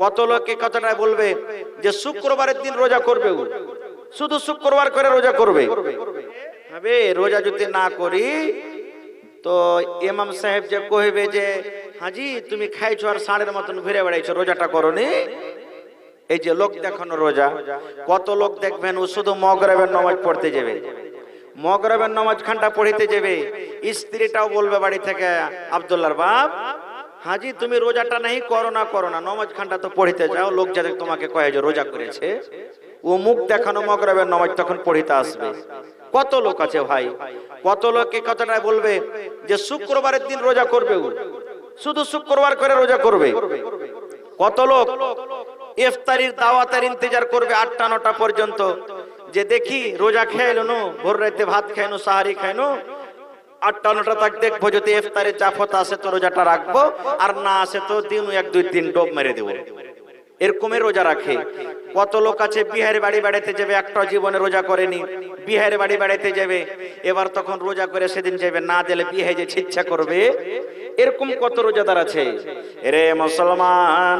কত লোকে কথাটা বলবে যে শুক্রবারের দিন রোজা করবে, শুধু শুক্রবার করে রোজা করবে। হবে রোজা যদি না করি তো ইমাম সাহেব যে কইবে যে হাজি তুমি খাইছো আর ষাঁড়ের মতন ঘুরে বেড়াইছো, রোজাটা করনি। এই যে লোক দেখানো রোজা, কত লোক দেখবেন ও শুধু মগরিবের নামাজ পড়তে যাবে, মগরিবের নামাজ খানটা পড়িতে যাবে, স্ত্রীটাও বলবে বাড়ি থেকে আব্দুল্লাহর বাপ হাজি তুমি রোজাটা নাই করো না নামাজ খানটা তো পড়িতে যাও, লোক যাতে তোমাকে কয়ে যে রোজা করেছে। ও মুখ দেখানো মগরিবের নামাজ তখন পড়িতে আসবে। কত লোক আছে ভাই, কত লোকে কথাটা বলবে যে শুক্রবারের দিন রোজা করবে, শুধু শুক্রবার করে রোজা করবে। কত লোক ইফতারির দাওয়াতের ইন্তজার করবে 8টা-9টা পর্যন্ত, যে দেখি রোজা খেয়ে নো, ভোর রাতে ভাত খাইনো, সাহারি খাইনো, 8টা-9টা তক দেখবো, যদি ইফতারের জাফত আসে তো রোজাটা রাখবো, আর না আসে তো দিন 1-2 দিন ডোব মেরে দেবো। এরকমের রোজা রাখে। কত লোক আছে বিহারে বাড়ি বেড়াতে যাবে, একটা জীবনে রোজা করেনি, বিহারে বাড়ি বেড়াতে যাবে, এবার তখন রোজা করে সেদিন যাবে, না দিলে বিহে যে ছিচ্ছা করবে। এরকম কত রোজাদার আছে। রে মুসলমান,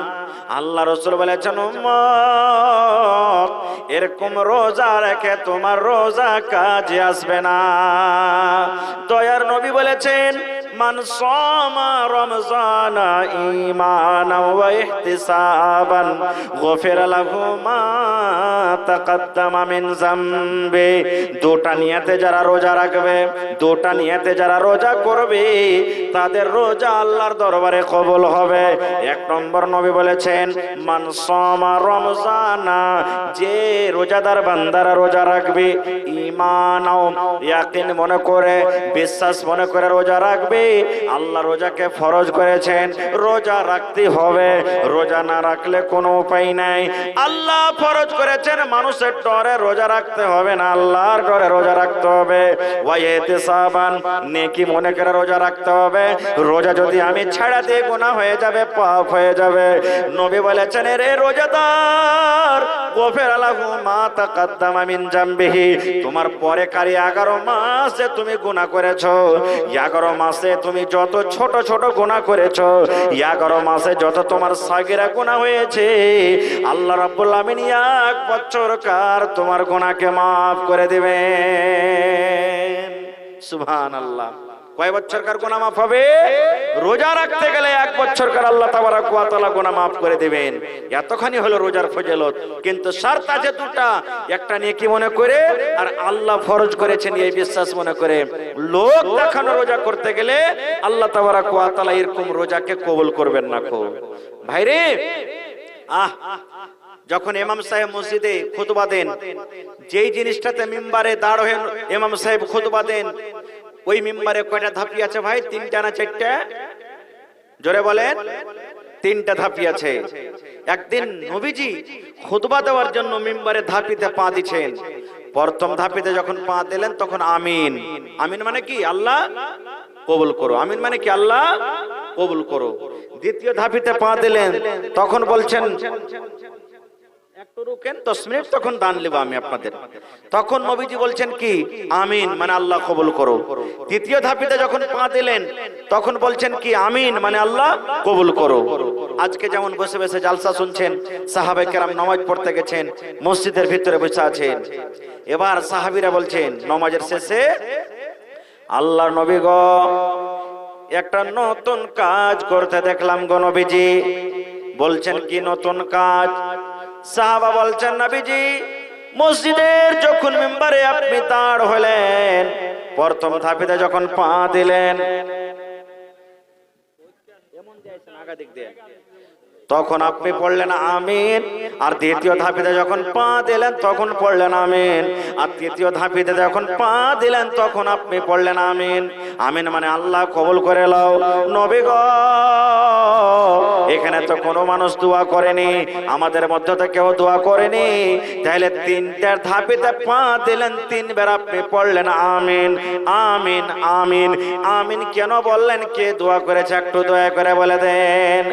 আল্লাহ রাসূল বলেছেন উম্মত এরকম রোজা রেখে তোমার রোজা কাজে আসবে না। দয়ার নবী বলেছেন মান সামা রমজানা ঈমানান ওয়া ইহতিসাবান গফিরা লাহু মা তাকাদ্দামা মিন যামবি। দুটা নিয়তে যারা রোজা রাখবে, দুটা নিয়তে যারা রোজা করবে, তাদের রোজা আল্লাহর দরবারে কবুল হবে। 1 নম্বর নবী বলেছেন মান সামা রমজানা, যে রোজাদার বান্দারা রোজা রাখবে, ঈমানাও ইয়াকিন মনে করে, বিশ্বাস মনে করে রোজা রাখবে, আল্লাহ রোজাকে ফরজ করেছেন, রোজা রাখতে হবে, রোজা না রাখলে কোনো উপায় নাই। আল্লাহ ফরজ করেছেন, মানুষের ডরে রোজা রাখতে হবে না, আল্লাহর ডরে রোজা রাখতে হবে। ওয়া ইহতিসাবান, নেকি মনে করে রোজা রাখতে হবে। রোজা যদি আমি ছাড়া দিয়ে গুনাহ হয়ে যাবে, পাপ হয়ে যাবে। নবী বলেছেন রে রোজাদার গফিরা লাহু মা তাকাদ্দামা মিন যামবিহি, তোমার পরে কারি 11 মাসে তুমি গুনাহ করেছো, 11 মাসে তুমি যত ছোট ছোট গুনাহ করেছো, 11 মাসে যত তোমার সাগীরা গুনাহ হয়েছে, আল্লাহ রাব্বুল আমিন 1 বছর কার তোমার গুনাহকে maaf করে দিবেন। সুবহানাল্লাহ। কয় বছরকার গুনাহ maaf হবে? রোজা রাখতে গেলে 1 বছরকার আল্লাহ তাবারক ওয়া তাআলা গুনাহ maaf করে দিবেন। এতখানি হলো রোজার ফজিলত। কিন্তু শর্ত আছে দুটা, একটা নেকি মনে করে আর আল্লাহ ফরজ করেছেন এই বিশ্বাস মনে করে। লোক দেখানো রোজা করতে গেলে আল্লাহ তাবারক ওয়া তাআলা এরকম রোজাকে কবুল করবেন না। কো ভাইরে, যখন ইমাম সাহেব মসজিদে খুতবা দেন, যেই জিনিসটাতে মিম্বারে দাঁড় হয়ে ইমাম সাহেব খুতবা দেন, ওই মিম্বারে কয়টা ধাপি আছে ভাই? 3টা না 4টা? জোরে বলেন। 3টা ধাপি আছে। একদিন নবীজি খুতবা দেওয়ার জন্য মিম্বারে ধাপিতে পা দিয়েছেন। প্রথম ধাপিতে যখন পা দিলেন তখন আমিন, আমিন মানে কি? আল্লাহ কবুল করো। আমিন মানে কি? আল্লাহ কবুল করো। দ্বিতীয় ধাপিতে পা দিলেন, তখন বলছেন একটু রুকেন 10 মিনিট, তখন দান নেব আমি আপনাদের। তখন নবীজি বলছেন কি? আমিন মানে আল্লাহ কবুল করো। তৃতীয় ধাপিতে যখন পা দিলেন তখন বলছেন কি? আমিন মানে আল্লাহ কবুল করো। আজকে যেমন বসে বসে জালসা শুনছেন, সাহাবায়ে কেরাম নামাজ পড়তে গেছেন, মসজিদের ভিতরে বসে আছেন, এবার সাহাবীরা বলছেন নামাজের শেষে, আল্লাহর নবী গো একটা নতুন কাজ করতে দেখলাম গো নবীজি। বলছেন কি নতুন কাজ? সাহাবা বলছেন নবীজি মসজিদের যখন মিম্বারে আপনি দাঁড় হলেন, প্রথম ধাপিতে যখন পা দিলেন, তখন আপনি পড়লেন আমিন, আর দ্বিতীয় ধাপিতে যখন পা দিলেন তখন পড়লেন আমিন, আর তৃতীয় ধাপিতে যখন পা দিলেন তখন আপনি পড়লেন আমিন। আমিন মানে আল্লাহ কবুল করে লাও। নবী গো এখানে তো কোনো মানুষ দোয়া করেনি, আমাদের মধ্যে তো কেউ দোয়া করেনি, তাহলে 3টা ধাপিতে পা দিলেন, 3 বার আপনি পড়লেন আমিন আমিন আমিন আমিন। কেন বললেন? কে দোয়া করেছে একটু দয়া করে বলে দেন।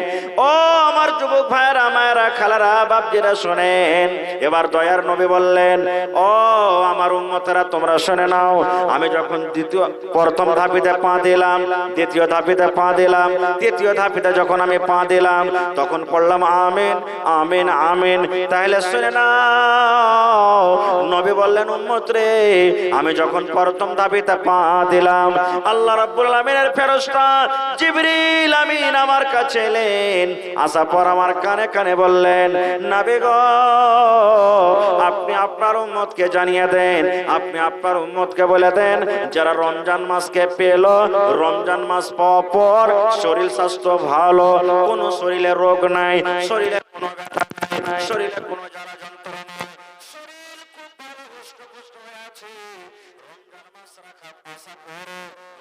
ও আমার যুবক ভাইরা, মায়েরা, খালারা, বাপজিরা শোনেন। এবার দয়ার নবী বললেন, ও আমার উম্মতেরা তোমরা শুনে নাও, আমি যখন প্রথম ধাপিতে পা দিলাম, দ্বিতীয় ধাপিতে পা দিলাম, তৃতীয় ধাপিতে যখন আমি পা দিলাম, দিলাম, তখন পড়লাম আমিন আমিন আমিন। তাহলে শুনে না, নবী বললেন উম্মত রে, আমি যখন প্রথম ধাপেতে পা দিলাম, আল্লাহ রাব্বুল আলামিনের ফেরেশতা জিবরিল আমিন আমার কাছে এলেন। আসার পর আমার কানে কানে বললেন, নবী গো, আপনি আপনার উম্মতকে জানিয়ে দেন, আপনি আপনার উম্মতকে বলে দেন, যারা রমজান মাসকে পেল, রমজান মাস পাওয়ার পর শরীর স্বাস্থ্য ভালো, কোনো শরীরে রোগ নাই, শরীরে কোনো ব্যথা নাই, শরীরে কোনো জ্বালা যন্ত্রণা নাই, শরীর খুব ভালো হুষ্ট-পুষ্ট হয়ে আছে, রমজান মাস রাখা পাশা করো,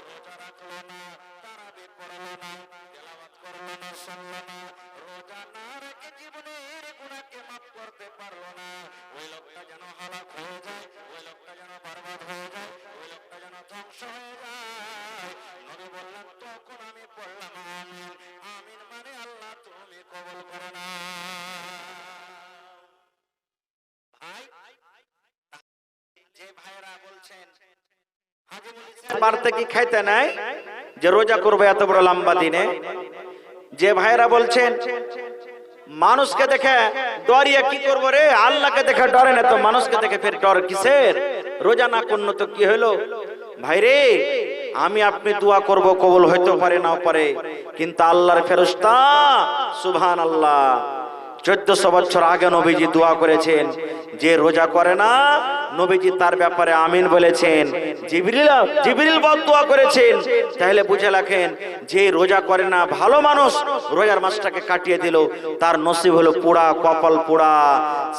রোজা রাখলো না, তারাবি পড়লো না, তেলাওয়াত করলো না, শুনলো না, রোজা না রেখে জীবনের গুনাহকে মাফ করতে পারলো না, ওই লোকটা যেন হালাক হয়ে যায়, ওই লোকটা যেন বরবাদ হয়ে যায়, ওই লোকটা যেন ধ্বংস হয়ে যায়। নবী বললেন, তখন আমি পড়লাম আমিন আমিন, মানে আল্লাহ তুমি কবুল করো না। ভাই, যে ভাইরা বলছেন বাড়তে কি খাইতে নাই যে রোজা করবে এত বড় লম্বা দিনে, যে ভাইরা বলছেন মানুষকে দেখে ডরিয়ে কি করবো রে, আল্লাহকে দেখে ডরে না তো মানুষকে দেখে ফের ডর কিসের, রোজা না করলে তো কি হলো। ভাইরে, আমি আপনি দোয়া করব, কবুল হইতে পারে নাও পারে, কিন্তু আল্লাহর ফেরেশতা সুবহানাল্লাহ 1400 বছর আগে নবীজি দোয়া করেছেন, যে রোজা করে না নবীজি তার ব্যাপারে আমিন বলেছেন, জিবরিল দোয়া করেছেন। তাহলে বুঝে রাখেন, যে রোজা করে না ভালো মানুষ রোজার মাসটাকে কাটিয়ে দিল, তার নসিব হলো পোড়া, কপাল পোড়া,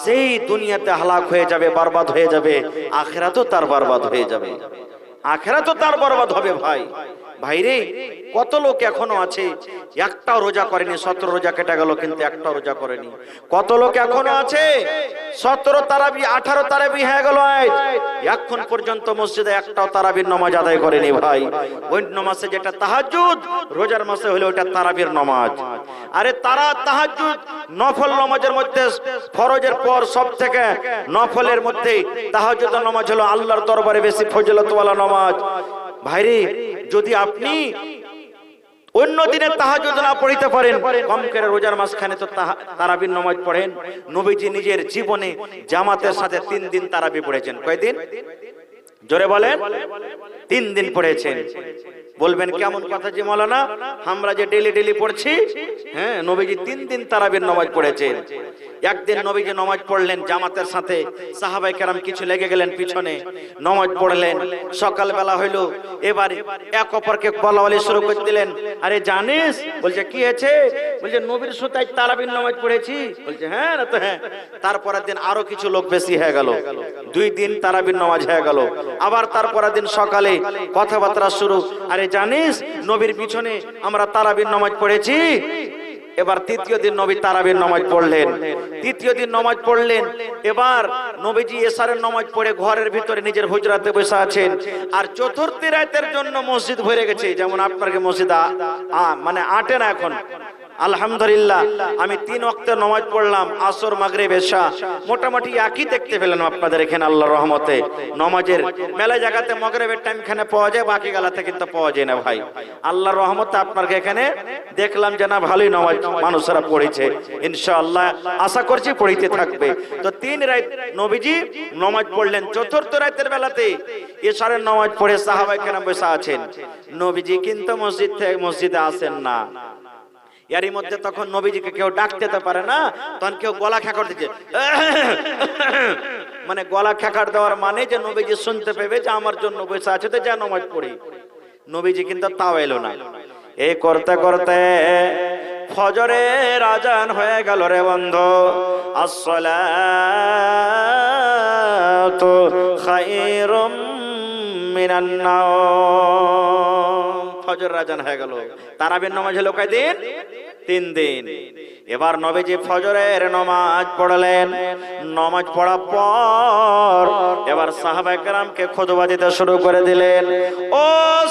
সেই দুনিয়াতে হালাক হয়ে যাবে, বরবাদ হয়ে যাবে, আখিরাতও তার বরবাদ হয়ে যাবে, আখিরাতও তার বরবাদ হবে। ভাই ভাইরে, কত লোক এখনো আছে একটাও রোজা করেনি, 17 রোজা কেটে গেল কিন্তু একটাও রোজা করেনি। কত লোক এখনো আছে 17 তারাবি 18 তারাবি হয়ে গেল, এখন পর্যন্ত মসজিদে একটাও তারাবির নামাজ আদায় করেনি। ভাই, ওই নামাজে যেটা তাহাজ্জুদ, রোজার মাসে হলো ওটা তারাবির নামাজ। আরে তারা তাহাজ্জুদ নফল নামাজের মধ্যে ফরজের পর সব থেকে নফলের মধ্যে তাহাজ্জুদের নামাজ হলো আল্লাহর দরবারে বেশি ফজিলতওয়ালা নামাজ। ভাইরে, যদি আপনি অন্য দিনে তাহাজ্জুদ না পড়তে পারেন, কম করে রোজার মাসখানে তো তারাবির নামাজ পড়েন। নবীজি নিজের জীবনে জামাতের সাথে 3 দিন তারাবি পড়েছেন। কয়দিন? জোরে বলেন। 3 দিন পড়েছেন। বলবেন কেমন কথা জি মাওলানা, আমরা যে ডেলি ডেলি পড়ছি, হ্যাঁ, নবীজি 3 দিন তারাবির নামাজ পড়েছেন। একদিন নবীজি নামাজ পড়লেন জামাতের সাথে, সাহাবায়ে কেরাম কিছু লেগে গেলেন পিছনে, নামাজ পড়লেন। সকালবেলা হইলো, এবারে এক অপরকে বলাবলি শুরু করে দিলেন, আরে জানিস, বলছে কি হয়েছে, বলছে নবীর সুতায় তারাবির নামাজ পড়েছি, বলছে হ্যাঁ না তো হ্যাঁ। তারপরের দিন আরো কিছু লোক বেশি হয়ে গেল, 2 দিন তারাবির নামাজ হয়ে গেল। আবার তারপরের দিন সকালে কথাবার্তা শুরু, আরে জানিস নবীর পিছনে আমরা তারাবির নামাজ পড়েছি। এবার 3য় দিন নবী তারাবির নামাজ পড়লেন, 3য় দিন নামাজ পড়লেন। এবার নবীজি এশারের নামাজ পড়ে ঘরের ভিতরে নিজের হুজরাতে বসে আছেন, আর 4র্থ রাতের জন্য মসজিদ ভরে গেছে। যেমন আপনার মসজিদ মানে আটে না এখন, আলহামদুলিল্লাহ আমি 3 ওয়াক্তের নামাজ পড়লাম, আসর মাগরিব এশা, মোটামুটি একই দেখতে পেলেন আপনাদের এখানে আল্লাহর রহমতে। নামাজের মেলা জায়গাতে মাগরিবের টাইম খানে পাওয়া যায়, বাকি গালাতে কিন্তু পাওয়া যায় না। ভাই, আল্লাহর রহমতে আপনাকে এখানে দেখলাম যে না ভালোই নামাজ মানুষরা পড়েছে, ইনশাআল্লাহ আশা করছি পড়িতে থাকবে। তো 3 রাত নবীজি নামাজ পড়লেন। 4র্থ রাতের বেলাতে এশারের নামাজ পড়ে সাহাবায়ে কেরাম বসে আছেন, নবীজি কিন্তু মসজিদে আসেন না। এরই মধ্যে তখন নবীজিকে কেউ ডাকতে তো পারে না, তখন কেউ গলা খেকার দিচ্ছে, মানে গলা খেকার দেওয়ার মানে যে নবীজি শুনতে পেবে যে আমার জন্য বসে আছে, তো যা নামাজ পড়ি। নবীজি কিন্তু তাও এলো না। এই করতে করতে ফজরের আজান হয়ে গেল রে বন্ধু। আসসালাতু খায়রুম মিনান নাওম। ফজর আজান হয়ে গেল। তারাবির নামাজ হলো কয়দিন? 3 দিন। এবার নবীজি ফজরের নামাজ পড়লেন। নামাজ পড়ার পর এবার সাহাবায়ে কেরামকে খুতবা দিতে শুরু করে দিলেন। ও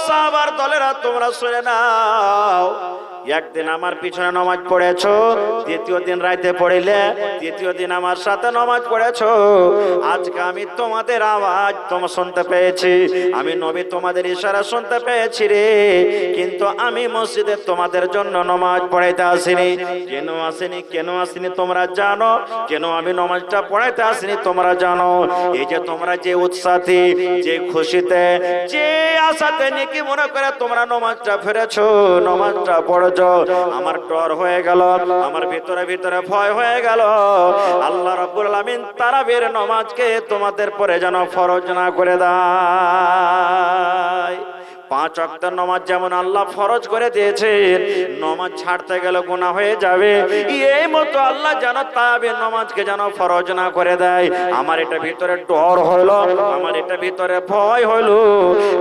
সাহাবার দলেরা, তোমরা শুনে নাও, একদিন আমার পিছনে নামাজ পড়েছো, দ্বিতীয় দিন রাতে পড়িলে, তৃতীয় দিন আমার সাথে নামাজ পড়েছো। আজকে আমি তোমাদের আওয়াজ শুনতে পেয়েছি, আমি নবী তোমাদের ইশারা শুনতে পেয়েছি রে, কিন্তু আমি মসজিদে তোমাদের জন্য নামাজ পড়াইতে আসিনি। কেন আসিনি তোমরা জানো? কেন আমি নামাজটা পড়াইতে আসিনি তোমরা জানো? এই যে তোমরা যে উৎসাহে, যে খুশিতে, যে আশাতে নেকি মনে করে তোমরা নামাজটা ফেরেছো, নামাজটা পড়েছো, আমার ডর হয়ে গেল, আমার ভিতরে ভিতরে ভয় হয়ে গেল। আল্লাহ রাব্বুল আলামিন তারাবির নামাজকে তোমাদের পরে যেন ফরজ না করে দেয়। 5 ওয়াক্তের নামাজ যেমন আল্লাহ ফরজ করে দিয়েছেন, নামাজ ছাড়তে গেলে গুনাহ হয়ে যাবে, এই মতো আল্লাহ যেন তারাবির নামাজকে যেন ফরজ না করে দেয়। আমার এটা ভিতরে ডর হলো, আমার এটা ভিতরে ভয় হলো,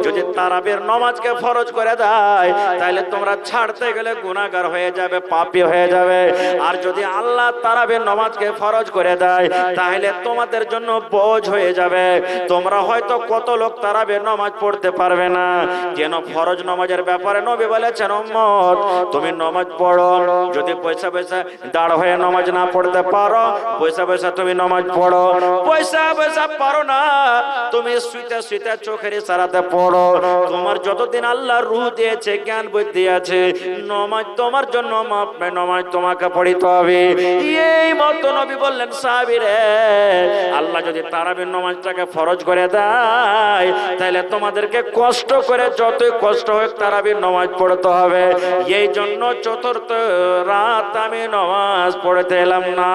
যদি তারাবির নামাজকে ফরজ করে দেয় তাহলে তোমরা ছাড়তে গেলে গুনাহগার হয়ে যাবে, পাপী হয়ে যাবে। আর যদি আল্লাহ তারাবির নামাজকে ফরজ করে দেয় তাহলে তোমাদের জন্য বোঝ হয়ে যাবে। তোমরা হয়তো কত লোক তারাবির নামাজ পড়তে পারবে না, কেন ফরজ নামাজের ব্যাপারে নবী বলেছেন উম্মত তুমি নামাজ পড়ো, যদি পয়সা পয়সা দাঁড় হয়ে নামাজ না পড়তে পারো, পয়সা পয়সা তুমি নামাজ পড়ো, পয়সা পয়সা পারো না তুমি শুইতে শুইতে চোখের ইশারাতে পড়ো। তোমার যতদিন আল্লাহ রূহ দিয়েছে, জ্ঞান বুদ্ধি আছে, নামাজ তোমার জন্য মাপ নাই, নামাজ তোমাকে পড়িতে হবে। এই মতো নবী বললেন সাহাবীরে, আল্লাহ যদি তারাবির নামাজটাকে ফরজ করে দেয় তাহলে তোমাদেরকে কষ্ট করে, যতই কষ্ট হোক তারাবির নামাজ পড়তে হবে। এই জন্য চতুর্থ রাত আমি নামাজ পড়তে এলাম না।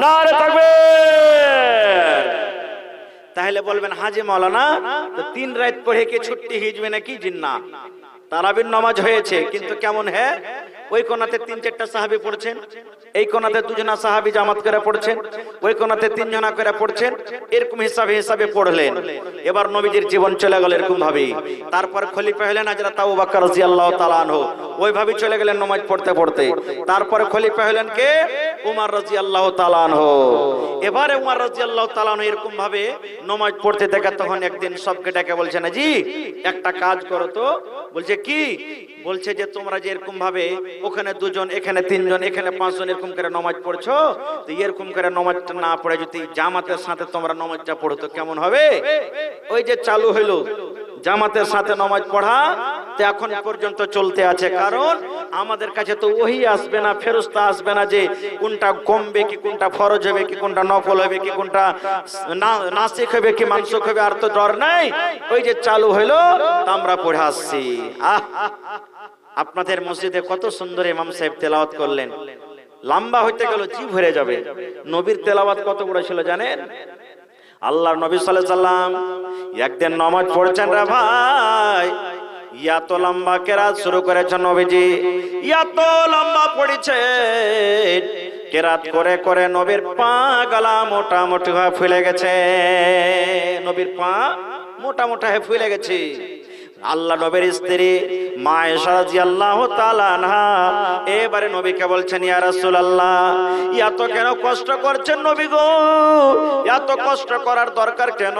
নারে তাকবীর। তাহলে বলবেন হাজী মাওলানা তো 3 রাত পড়ে কি ছুটি হিজবে নাকি? জিন্না তারাবির নামাজ হয়েছে, কিন্তু কেমন? হ্যাঁ, ওই কোনাতে 3-4টা সাহাবী পড়ছেন, এই কোনাতে 2 জনা সাহাবী জামাত করে পড়ছেন, ওই কোনাতে 3 জনা করে পড়ছেন, এরকম হিসাবে হিসাবে পড়লেন। এবার নবীজির জীবন চলে গেল এরকম ভাবে। তারপর খলিফা হলেন হযরত আবু বকর রাদিয়াল্লাহু তাআলা আনহু, ওইভাবে চলে গেলেন নামাজ পড়তে পড়তে। তারপরে খলিফা হলেন কে? উমর রাদিয়াল্লাহু তাআলা আনহু। এবারে উমর রাদিয়াল্লাহু তাআলা আনহু এরকম ভাবে নামাজ পড়তে দেখে, তখন একদিন সবকে ডেকে বলছেন, জি একটা কাজ করো তো। বলছে কি? বলছে যে তোমরা যে এরকম ভাবে ওখানে 2 জন, এখানে 3 জন, এখানে 5 জন এরকম করে নামাজ পড়ছো, তো এরকম করে নামাজটা না পড়ে যদি জামাতের সাথে তোমরা নামাজটা পড়ো তো কেমন হবে? ওই যে চালু হলো জামাতের সাথে নামাজ পড়া, তো এখন পর্যন্ত চলতে আছে। কারণ আমাদের কাছে তো ওহী আসবে না, ফেরেশতা আসবে না যে কোনটা কমবে কি, কোনটা ফরজ হবে কি, কোনটা নফল হবে কি, কোনটা নাসিখ হবে কি মানসুখ হবে, আর তো ডর নাই। ওই যে চালু হলো আমরা পড়ে আসছি। আপনাদের মসজিদে কত সুন্দর ইমাম সাহেব তেলাওয়াত করলেন, লম্বা হইতে গেল জি ভরে যাবে। নবীর তেলাওয়াত কত বড় ছিল জানেন? আল্লাহর নবী সাল্লাল্লাহু আলাইহি সাল্লাম একদিন নামাজ পড়ছেন রে ভাই, এত লম্বা কেরাত শুরু করেছেন নবীজি, এত লম্বা পড়েছে, কেরাত করে করে নবীর পা গলা মোটামুটি হয়ে ফুলে গেছে, নবীর পা মোটা মোটা হয়ে ফুলে গেছে। আল্লাহ নবীর স্ত্রী মা আয়েশা রাদিয়াল্লাহু তাআলা আনহা এবারে নবীকে বলছেন, ইয়া রাসূলুল্লাহ এত কেন কষ্ট করছেন নবী গো, এত কষ্ট করার দরকার কেন?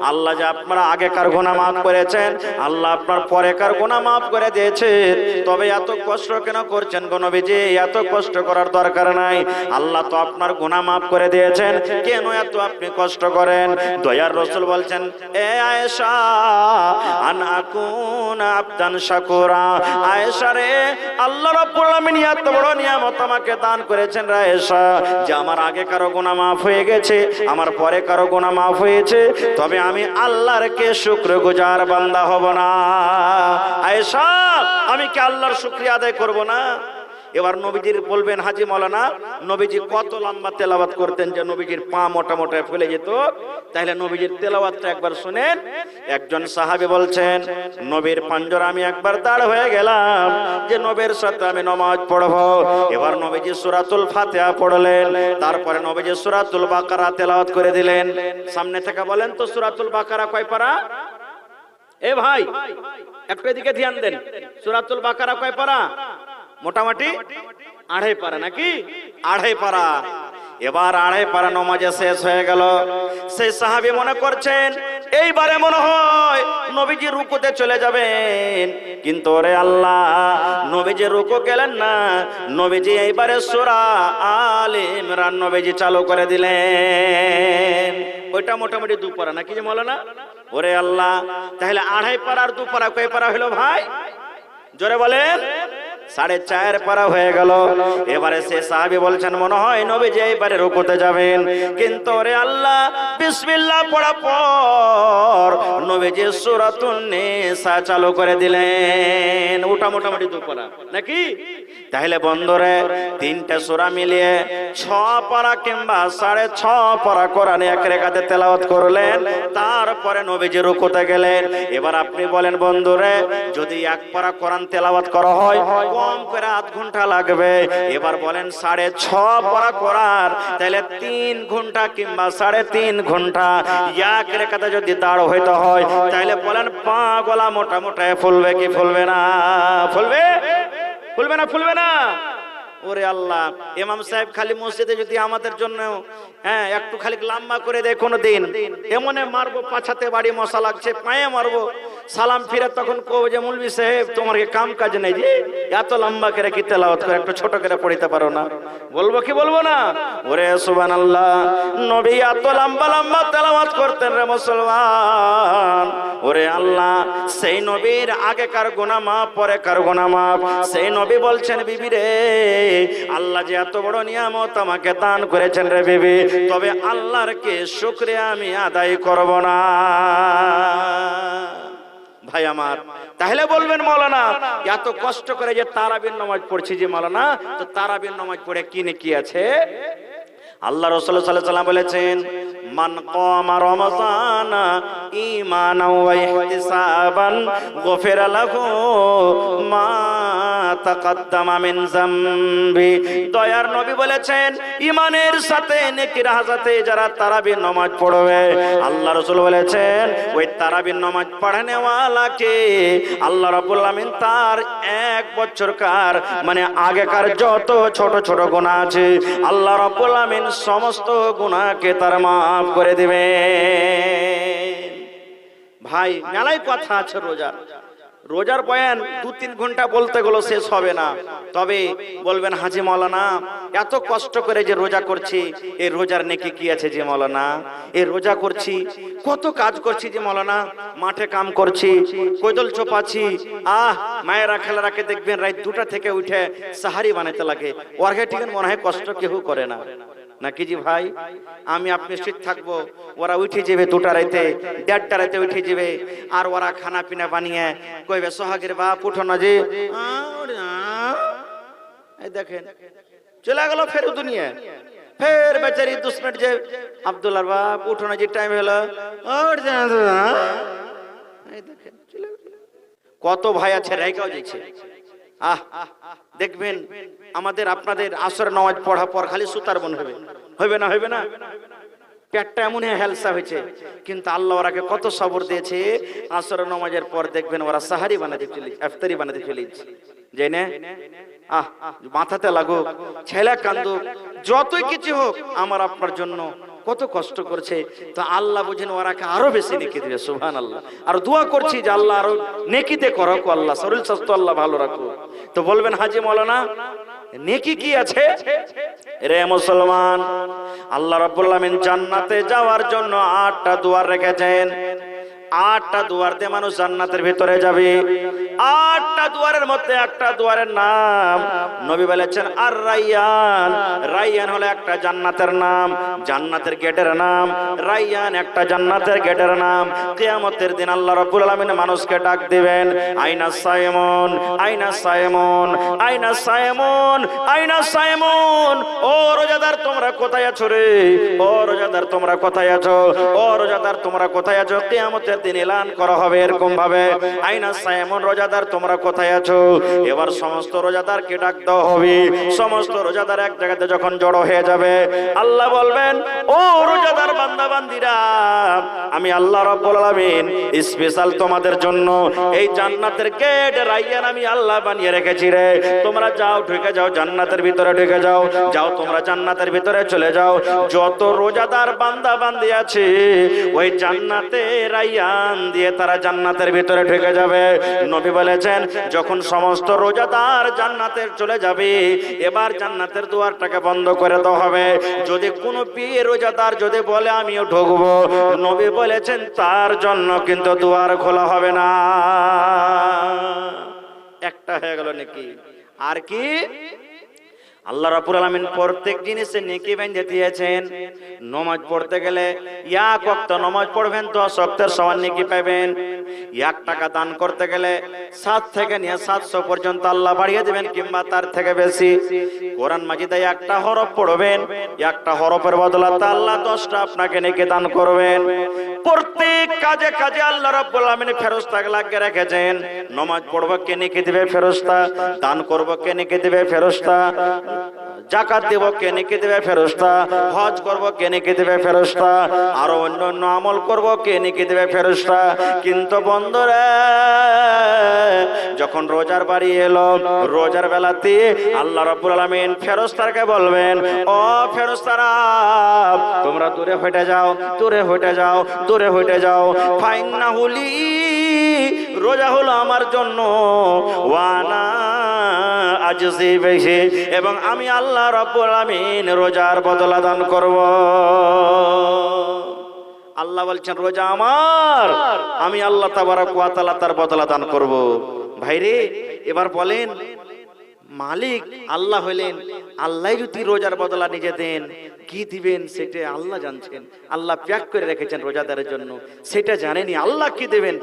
আল্লাহ যে আপনার আগেকার গুনাহ মাফ করেছেন, আল্লাহ আপনার পরেকার গুনাহ মাফ করে দিয়েছেন, তবে এত কষ্ট কেন করছেন গো নবীজি? এত কষ্ট করার দরকার নাই, আল্লাহ তো আপনার গুনাহ মাফ করে দিয়েছেন, কেন এত আপনি কষ্ট করেন? দয়ার রাসূল বলছেন, এ আয়েশা আকুনা আবদান শাকুরা, আয়েশা রে আল্লাহ রাব্বুল আলামিন এত বড় নিয়ামত আমাকে দান করেছেন রে আয়েশা, যে আমার আগে কারো গুনাহ মাফ হয়ে গেছে, আমার পরে কারো গুনাহ মাফ হয়েছে, তবে আমি আল্লাহর কে শুকরগুজার বান্দা হব না? আয়েশা আমি কি আল্লাহর শুকরিয়া আদায় করব না? এবার নবীজির বলবেন হাজী মাওলানা নবীজি কত লম্বা তেলাওয়াত করতেন যে নবীজির পা মোটা মোটা ফুলে যেত? তাহলে নবীজির তেলাওয়াতটা একবার শুনেন। একজন সাহাবী বলছেন, নবীর পাঞ্জরা আমি একবার দাঁড় হয়ে গেলাম যে নবীর সাথে আমি নামাজ পড়ব। এবার নবীজি সূরাতুল ফাতিহা পড়লেন, তারপরে নবীজি সূরাতুল বাকারা তেলাওয়াত করে দিলেন। সামনে থেকে বলেন তো সূরাতুল বাকারা কয় পারা? এ ভাই একটু এদিকে ধ্যান দেন, সূরাতুল বাকারা কয় পারা? মোটামুটি 2.5 পারা নাকি? 2.5 পারা। এবার 2.5 পারা নামাজ শেষ হয়ে গেল। সেই সাহাবী মনে করছেন এইবারে মনে হয় নবীজি রুকুতে চলে যাবেন, কিন্তু ওরে আল্লাহ নবীজি রুকু গেলেন না, নবীজি এইবারে সূরা আলে ইমরান নবীজি চালু করে দিলেন। ওইটা মোটামুটি 2 পারা নাকি যে মাওলানা? ওরে আল্লাহ, তাহলে 2.5 পারা আর 2 পারা কয় পারা হলো ভাই? জোরে বলেন। 4.5 পারা হয়ে গেল। এবারে সে সাহাবী বলছেন মনে হয় নবীজি এইবারে রুকুতে যাবেন, কিন্তু ওরে আল্লাহ বিসমিল্লাহ পড়া পর নবীজি সূরাতুন নিসা চালু করে দিলেন। ওটা মোটামুটি 2 পারা নাকি? তাহলে বন্ধুরে 3টে সূরা মিলিয়ে 6 পারা কিংবা 6.5 পারা কোরআনে এক রেখাতে তেলাওয়াত করলেন, তারপরে নবীজি রুকুতে গেলেন। এবার আপনি বলেন বন্ধুরে, যদি 1 পারা কোরআন তেলাওয়াত করা হয় কম করে 8 ঘন্টা লাগবে। এবার বলেন 6.5 পারা কোরআন, তাহলে 3 ঘন্টা কিংবা 3.5 ঘন্টা এক রেখাতে যদি দাঁড় হইতে হয়, তাহলে বলেন পা গলা মোটা মোটা ফুলবে কি ফুলবে না? ফুলবে? ফুলবে না? ফুলবে না? ওরে আল্লাহ, ইমাম সাহেব খালি মসজিদে যদি আমাদের জন্য একটু খালি লম্বা করে দেয় কোনো দিন, এমনে মারবো পাছাতে বাড়ি মশা লাগছে পায়ে মারবো, সালাম ফিরে তখন কব যে মৌলভী সাহেব তোমার কি কাম কাজ নেই যে এত লম্বা করে কি তেলাওয়াত করে একটু ছোট করে পড়িতে পারো না? বলবো কি বলবো না? ওরে সুবহানাল্লাহ, নবী এত লম্বা লম্বা তেলাওয়াত করতেন রে মুসলমান। ওরে আল্লাহ, সেই নবীর আগেকার গুনাহ মাফ পরেকার গুনাহ মাফ। সেই নবী বলছেন বিবি রে, আল্লাহ যে এত বড় নিয়ামত আমাকে দান করেছেন রে বিবি, তবে আল্লাহর কে শুকরিয়া আমি আদায় করব না। ভাই আমার, তাহলে বলবেন মাওলানা এত কষ্ট করে যে তারাবির নামাজ পড়ছি যে মাওলানা, তো তারাবির নামাজ পড়ে কি নেকি আছে? আল্লাহ রাসূল সাল্লাল্লাহু আলাইহি ওয়াসাল্লাম বলেছেন, মান কামা রমাযান ঈমানাও ওয়া ইহতিসাবান গফিরা লাহু মা তাকাদ্দামা মিন যামবি। দয়ার নবী বলেছেন, ঈমানের সাথে নেকির হাজাতে যারা তারাবির নামাজ পড়বে, আল্লাহ রাসূল বলেছেন ওই তারাবির নামাজ পড়ানে ওয়ালাকে আল্লাহ রাব্বুল আমিন তার 1 বছরকার মানে আগেকার যত ছোট ছোট গুনাহ আছে আল্লাহ রাব্বুল আমিন সমস্ত গুনাহকে তার মাফ করে দিবে। ভাই মেলাই কথা আছে রোজার, রোজার বয়ান 2-3 ঘন্টা বলতে গেলে শেষ হবে না। তবে বলবেন হাজী মাওলানা এত কষ্ট করে যে রোজা করছি, এই রোজার নেকি কি আছে যে মাওলানা? এই রোজা করছি, কত কাজ করছি যে মাওলানা, মাঠে কাম করছি, কৈদল চোপাচ্ছি, মায়েরা খেলারাকে দেখবেন রাত 2টা থেকে উঠে সাহারি বানাতে লাগে, ওয়ার্গে ঠিক মনে হয় কষ্ট কেউ করে না নাকি জি ভাই? আমি আপনি শীত থাকবো, ওরা উঠে যাবে 2টা রাতে 1:30টা রাতে উঠে যাবে, আর ওরা খানা পিনা বানিয়ে কইবে সোহাগের বাপ উঠো না যে, এই দেখেন চলে গেল ফের দুনিয়া। ফের বেচারি 2 মিনিট যে আব্দুল্লাহর বাপ উঠো না যে টাইম হলো, এই দেখেন চলে গেল। কত ভাই আছে রাইকাও যাচ্ছে। দেখবেন আমাদের আপনাদের আসরের নামাজ পড়া পর খালি সুতার বন হবে, হবে না? হবে না? পেটটা এমন হেলসা হয়েছে, কিন্তু আল্লাহ ওরাকে কত সবর দিয়েছে। আসরের নামাজের পর দেখবেন ওরা সাহারি বানাতে চলে, ইফতারি বানাতে চলে যাই না? মাথাতে লাগুক, ছেলে কান্দুক, যতই কিছু হোক আমার আপনার জন্য কত কষ্ট করছে, তো আল্লাহ বুঝেন ওরাকে আরো বেশি নেকি দিবে। সুবহানাল্লাহ। আর দোয়া করছি যে আল্লাহ আরো নেকিতে করো, আল্লাহ শরীর স্বাস্থ্য আল্লাহ ভালো রাখো। তো বলবেন হাজী মাওলানা নেকি কি আছে রে মুসলমান? আল্লাহ রাব্বুল আমিন জান্নাতে যাওয়ার জন্য 8টা দুয়ার রেখেছেন। 8টা দুয়ার দিয়ে মানুষ জান্নাতের ভিতরে যাবে। 8টা দুয়ারের মধ্যে একটা দুয়ারের নাম নবী বলেছেন আর রায়্যান। রায়্যান হলো একটা জান্নাতের নাম, জান্নাতের গেটের নাম। রায়্যান একটা জান্নাতের গেটের নাম। কিয়ামতের দিন আল্লাহ রাব্বুল আলামিন মানুষকে ডাক দিবেন, আইনা সাইমুন, আইনা সাইমুন, আইনা সাইমুন, আইনা সাইমুন। ও রোজাদার তোমরা কোথায় আছো রে? ও রোজাদার তোমরা কোথায় আছো? ও রোজাদার তোমরা কোথায় আছো? কিয়ামতের দিন এলান করা হবে এরকম ভাবে, আইনা সাইমুন রোজাদার তোমরা কোথায় আছো? এবার সমস্ত রোজাদারকে ডাক দেওয়া হবে। সমস্ত রোজাদার এক জায়গাতে যখন জড়ো হয়ে যাবে, আল্লাহ বলবেন, ও রোজাদার বান্দা বান্দিরা, আমি আল্লাহ রাব্বুল আলামিন স্পেশাল তোমাদের জন্য এই জান্নাতের গেট রাইয়ান আমি আল্লাহ বানিয়ে রেখেছি রে। তোমরা যাও, ঢুকে যাও, জান্নাতের ভিতরে ঢুকে যাও। যাও তোমরা জান্নাতের ভিতরে চলে যাও। যত রোজাদার বান্দা বান্দি আছে ওই জান্নাতে রাইয়ান দিয়ে তারা জান্নাতের ভিতরে ঢুকে যাবে। নবী বলেছেন, যখন সমস্ত রোজাদার জান্নাতে চলে যাবে, এবার জান্নাতের দুয়ারটাকে বন্ধ করে দেওয়া হবে। যদি কোনো পীর রোজাদার যদি বলে আমিও ঢুকবো, নবী বলেছেন তার জন্য কিন্তু দুয়ার খোলা হবে না। একটা হয়ে গেল নাকি? আর কি? আল্লাহ রাব্বুল আলামিন প্রত্যেক জিনিসে নেকি বেঁধে দিয়েছেন। নামাজ পড়তে গেলে এক ওয়াক্ত নামাজ পড়বেন 10 ওয়াক্তের সমান নেকি পাবেন। 1 টাকা দান করতে গেলে 7 থেকে নিয়ে 700 পর্যন্ত আল্লাহ বাড়িয়ে দিবেন, কিংবা তার থেকে বেশি। কোরআন মাজিদে একটা হরফ পড়বেন, একটা হরফের বদলাতে আল্লাহ 10টা আপনাকে নেকি দান করবেন। প্রত্যেক কাজে কাজে আল্লাহ রাব্বুল আলামিন ফেরেশতা লাগিয়ে রেখেছেন। নামাজ পড়ব কে নেকি দিবে? ফেরেশতা। দান করব কে নেকি দিবে? ফেরেশতা। যাকাত দেব কে নেকি দেবে? ফেরেশতা। হজ করব কে নেকি দেবে? ফেরেশতা। আর অন্যান্য আমল করব কে নেকি দেবে? ফেরেশতা। কিন্তু বন্ধুরা, যখন রোজার বাড়ি এলো, রোজার বেলাতে আল্লাহ রাব্বুল আলামিন ফেরেশতাকে বলবেন, ও ফেরেশতারা, তোমরা দূরে হটে যাও, দূরে হটে যাও, দূরে হটে যাও। ফাইন্নাহু লি, রোজা হলো আমার জন্য, ওয়ানা আজজি বিহি, এবং আমি আল্লাহ রাব্বুল আলামিন রোজার বদলা দান করব। আল্লাহ বলছেন রোজা আমার, আমি আল্লাহ তাবারক ওয়া তাআলা তার বদলা দান করব। ভাইরে, এবার বলেন, মালিক আল্লাহ হলেন, আল্লাহ যদি রোজার বদলা নিজে দেন, কি দিবেন সেটা আল্লাহ জানছেন। আল্লাহ প্যাক করে রেখেছেন রোজাদারের জন্য, সেটা জানেনি আল্লাহ কি দেবেন।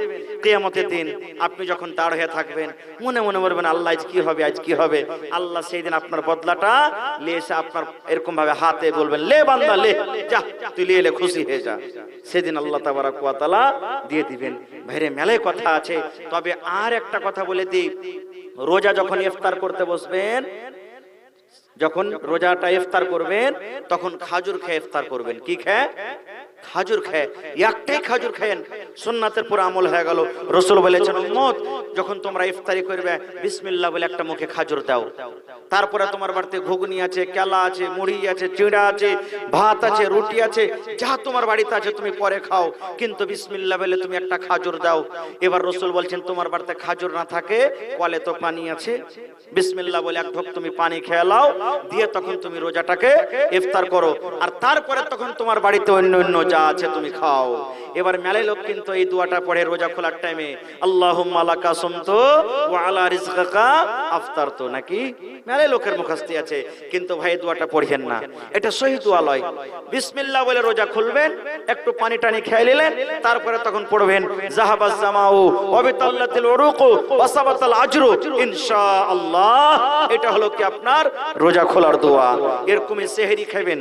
কিয়ামতের দিন আপনি যখন দাঁড় হয়ে থাকবেন, মনে মনে বলবেন আল্লাহ আজ কি হবে, আজ কি হবে। আল্লাহ সেই দিন আপনার বদলাটা নিয়ে এসে আপনার এরকম ভাবে হাতে বলবেন, লে বান্দা লে, যা তুই নিয়ে এলে, খুশি হয়ে যা। সেদিন আল্লাহ তাবারক ওয়া তাআলা দিয়ে দিবেন। ভাইরে, মেলায় কথা আছে, তবে আর একটা কথা বলে দিই, রোজা যখন ইফতার করতে বসবেন, যখন রোজাটা ইফতার করবেন, তখন খাজুর খেয়ে ইফতার করবেন। কি খেয়ে? খাজুর খেয়ে। একটাই খাজুর খেয়েন, সুন্নাতের পুরো আমল হয়ে গেল। রাসূল বলেছেন, উম্মত যখন তোমরা ইফতারি করবে, বিসমিল্লাহ বলে একটা মুখে খাজুর দাও। তারপরে তোমার বাড়িতে ঘুগনি আছে, কেলা আছে, মুড়ি আছে, চিড়া আছে, ভাত আছে, রুটি আছে, যা তোমার বাড়িতে আছে তুমি পরে খাও, কিন্তু বিসমিল্লাহ বলে তুমি একটা খাজুর দাও। এবার রাসূল বলছেন, তোমার বাড়িতে খাজুর না থাকে, কলে তো পানি আছে, বিসমিল্লাহ বলে এক ঢোক তুমি পানি খেয়ে নাও, দিয়ে তখন তুমি রোজাটাকে ইফতার করো। আর তারপরে তখন তোমার বাড়িতে অন্য অন্য যা আছে তুমি খাও। এবার মেলায় লোক কিন্তু এই দোয়াটা পড়ে রোজা খোলার টাইমে, আল্লাহুম্মা লাকা সুমতু ওয়া আলা রিজকিকা আফতারতু, নাকি মেলায় লোকের মুখস্থি আছে, কিন্তু ভাই দোয়াটা পড়েন না, এটা সহি দোয়া লয়। বিসমিল্লাহ বলে রোজা খুলবেন, একটু পানি টানি খেয়ে নিলেন, তারপরে তখন পড়বেন যাহাবাজ জামাউ ওয়া বিতাল্লাতিল উরুকু ওয়া সাবাতাল আজরু ইনশাআল্লাহ। এটা হলো কি আপনার রোজা খোলার দোয়া। এরকমই সেহরি খাবেন।